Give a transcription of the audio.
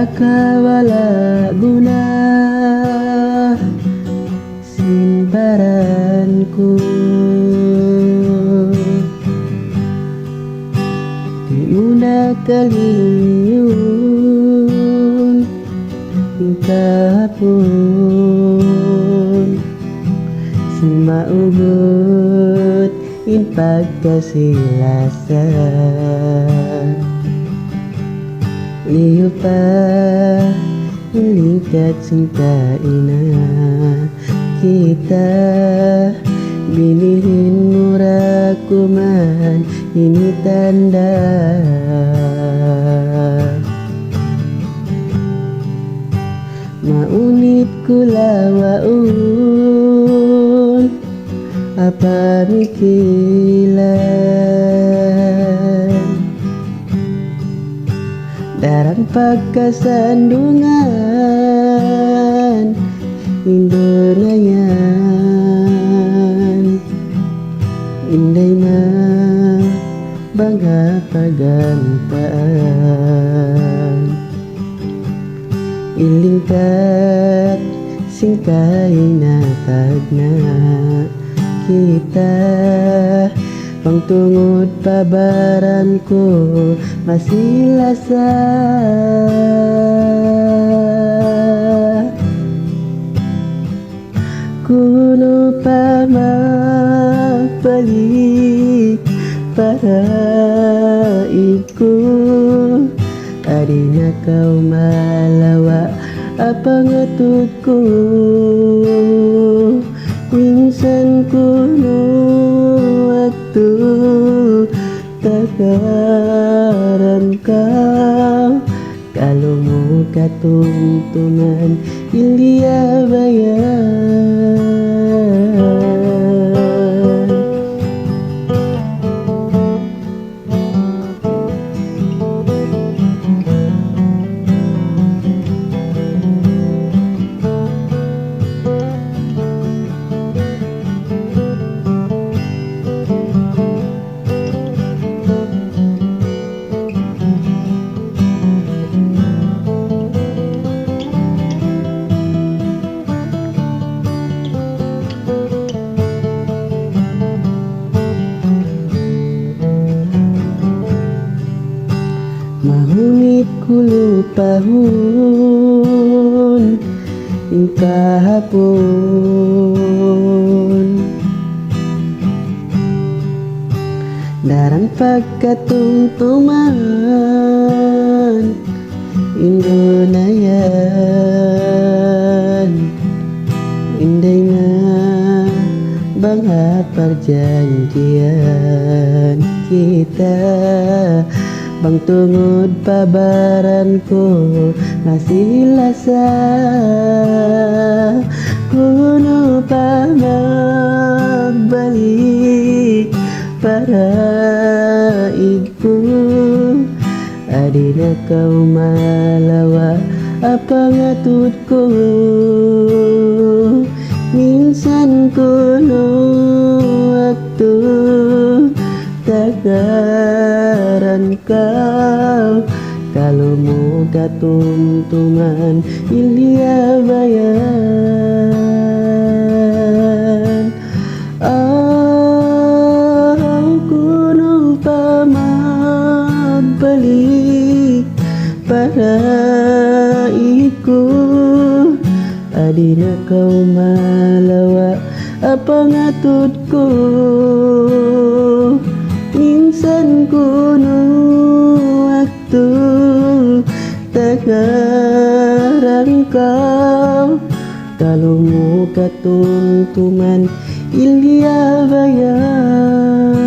wala guna simparanku di una kaliun tingkah pun sin maugut in pagkasilasa liyo pa lingkat cinta ina kita binihin murah kuman ini tanda maunit kulawaun apa mikilan dalam pagkasandungan Indonayan inday na bangga pagantaan ilingkat singkay natag na kita pangtungod pabaran ko masilasa kuno pa mapalik para iku adi na kau malawa apa ngatut ko minsan kuno waktu takaran kau kalau mau katungtungan ilia bayan mahunit kulo pahun tingkah hapon darang pagkatungtuman Indonayan inday na bangga perjanjian kita bang tungod pabaran ko masih lasa kuno pa magbalik para iku adi na kau malawa apa ngatut ko minsan kuno waktu takaran kau kalau mau katungtungan ilia bayan kuno pa magbalik para iku adi na kau malawa apa ngatut ko minsan kuno waktu takaran kau kalau mau katungtungan ilia bayan